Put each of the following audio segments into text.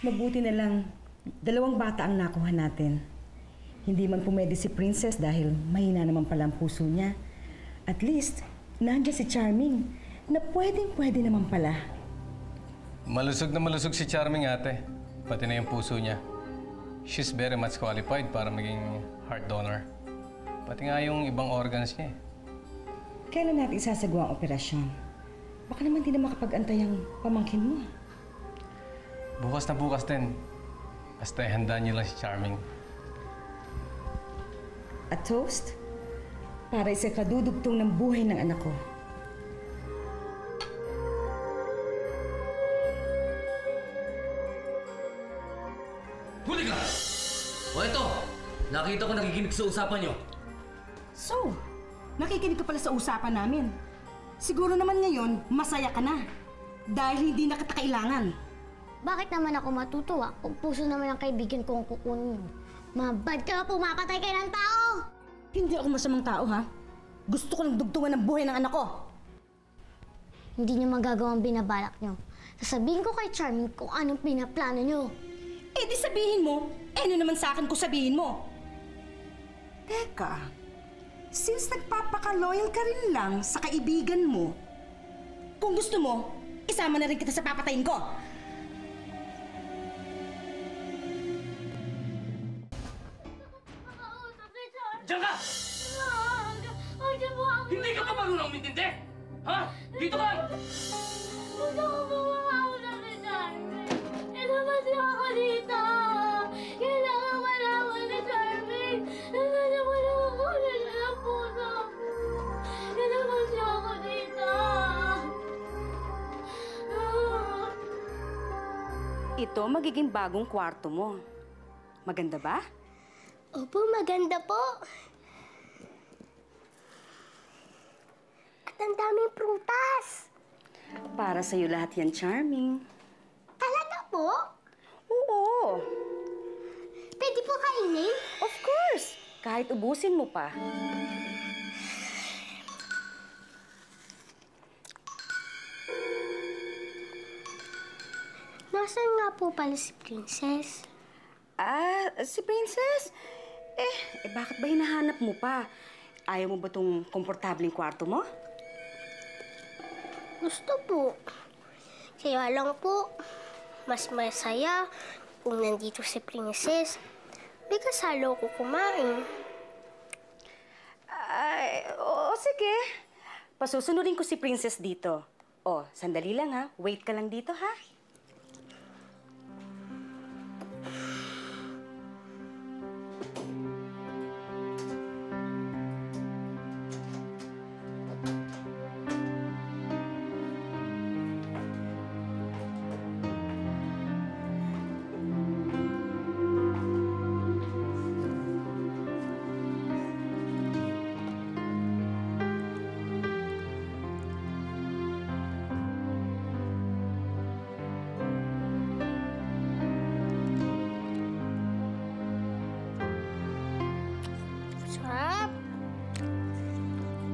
Mabuti na lang, 2 bata ang nakuha natin. Hindi man pumwede si Princess dahil mahina naman pala ang puso niya. At least, nandiyan si Charming na pwedeng-pwede naman pala. Malusog na malusog si Charming, ate. Pati na yung puso niya. She's very much qualified para maging heart donor. Pati nga yung ibang organs niya. Kailan natin isasagawa ang operasyon? Baka naman di na makapag-antay ang pamangkin mo. Bukas na bukas din. Basta handa niyo lang si Charming. A toast? Para sa kadudugtong ng buhay ng anak ko. Huli ka! O eto, nakita ko nakikinig sa usapan niyo. So, nakikinig ka pala sa usapan namin. Siguro naman ngayon, masaya ka na. Dahil hindi na kita kailangan. Bakit naman ako matutuwa kung puso naman ang kaibigan ko ang kukunin mo? Mabad ka, pumapatay kayo ng tao! Hindi ako masamang tao, ha? Gusto ko lang dugtungan ng buhay ng anak ko. Hindi niyo magagawa ang binabalak niyo. Sasabihin ko kay Charming kung anong pinaplano niyo. Eh di sabihin mo, ano naman sa akin kung sabihin mo? Teka, since nagpapaka-loyal ka rin lang sa kaibigan mo, kung gusto mo, isama na rin kita sa papatayin ko. Diyan ka! Hindi ka pa marunong umintindi? Ha? Dito ka! Gusto ko bumahaw na kay Charming. Ilabas niyo ako dito! Kailangan malaman ni Charming na nanawalan ako ng puso ko. Ilabas niyo ako dito! Ito magiging bagong kwarto mo. Maganda ba? Opo, maganda po. At ang daming prutas. Para sa'yo lahat yan, Charming. Talaga po? Oo. Pwede po kainin? Of course. Kahit ubusin mo pa. Nasaan nga po pala si Princess? Si Princess? Bakit ba hinahanap mo pa? Ayaw mo ba itong komportableng kwarto mo? Gusto po. Kaya lang po, mas masaya kung nandito si Princess. Bigas halo ko kumain. Oo, sige. Pasusunodin ko si Princess dito. Sandali lang ha. Wait ka lang dito ha. Sarap.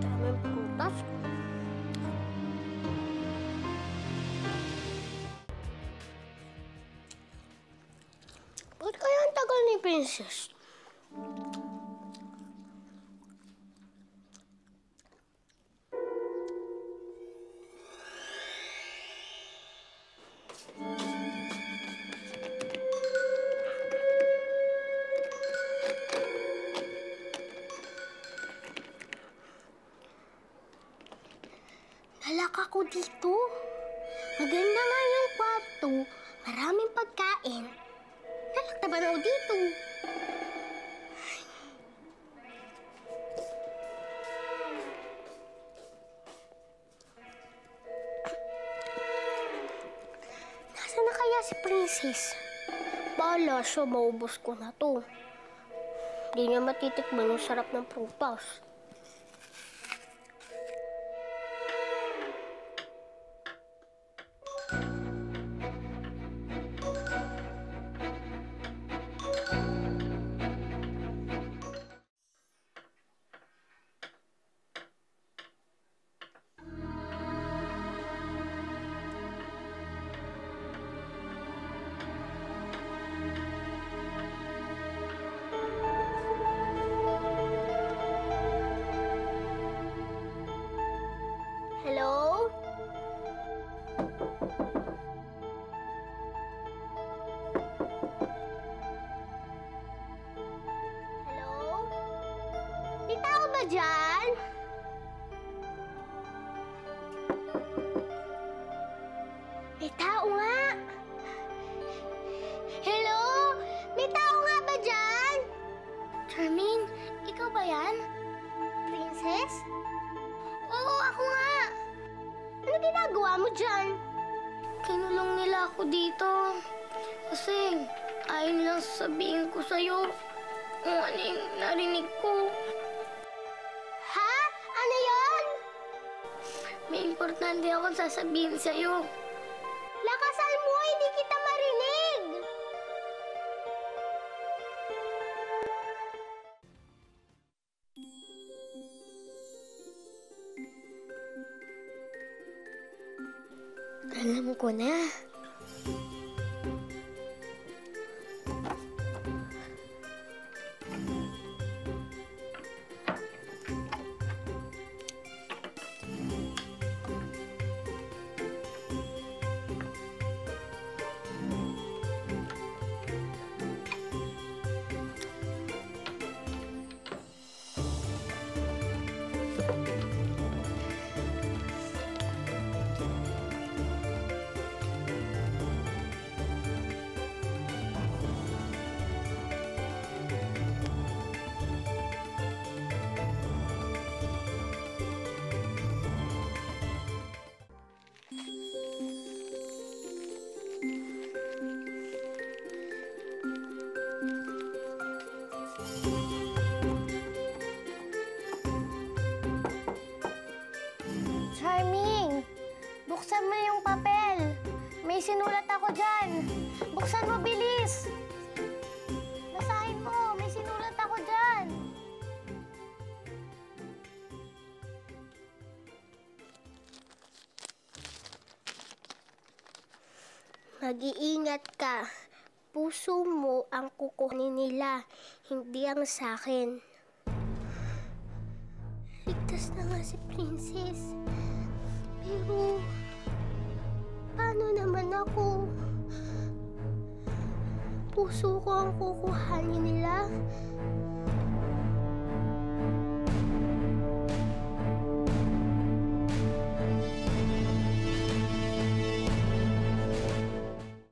Daming prutas. Ba't kaya ang tagal ni Princess? Nalak ako dito. Maganda nga yung kwarto. Maraming pagkain. Nalak na ba na ako dito? Nasaan na kaya si Princess? Bahala siya, maubos ko na to. Hindi niya matitikman yung sarap ng prutas. ako nga! Ano ginagawa mo dyan? Kinulong nila ako dito. Kasi ayaw nilang sasabihin ko sa'yo kung ano yung narinig ko. Ha? Ano yon? May importante akong sasabihin sa'yo. Lakasan mo, hindi kita marinig! Alam ko na. Charming! Buksan mo yung papel. May sinulat ako dyan. Buksan mo, bilis! Basahin mo, may sinulat ako dyan. Mag-iingat ka. Puso mo ang kukunin nila, hindi ang sakin. Ligtas na nga si Princess. Pero, paano naman ako? Puso ko ang kukuhanin nila.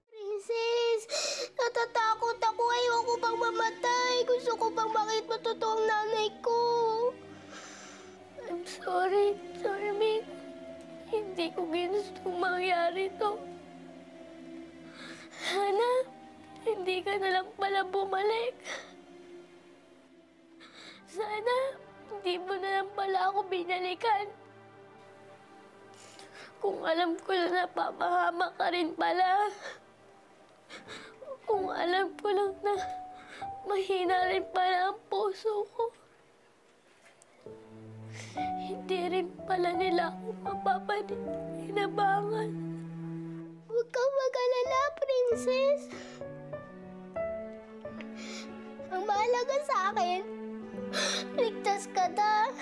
Princess, natatakot ako. Ayoko pang mamatay. Gusto ko pang makita totoong nanay ko. I'm sorry, Charming. Hindi ko ginustong mangyari to. Sana, hindi ka na lang pala bumalik. Sana, hindi mo na lang pala ako binalikan. Kung alam ko na napapahama ka rin pala. Kung alam ko lang na mahina rin pala ang puso ko. Hindi rin pala nila ako mapapahinabangan. Huwag kang mag-alala, Princess. Ang mahalaga sa akin, ligtas ka na.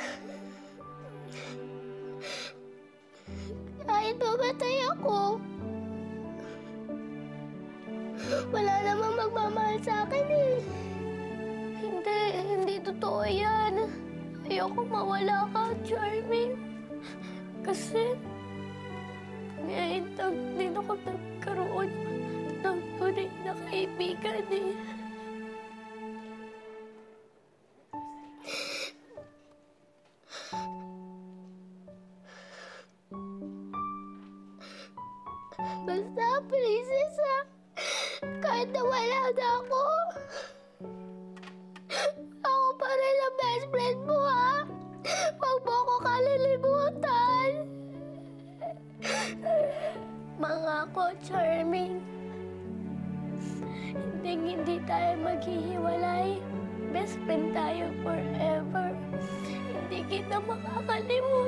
Kahit mamatay ako, wala namang magmamahal sa akin eh. Hindi totoo yan. Ayoko mawala ka, Charming. Kasi, ngayon din ako nagkaroon ng tunay na kaibigan eh. Basta, Princess, ha? Kahit nawala na ako, ako pa rin ang best friend mo, ha? Huwag mo ko kalilimutan. Mangako, Charming. Hindi tayo maghihiwalay. Best friend tayo forever. Hindi kita makakalimutan.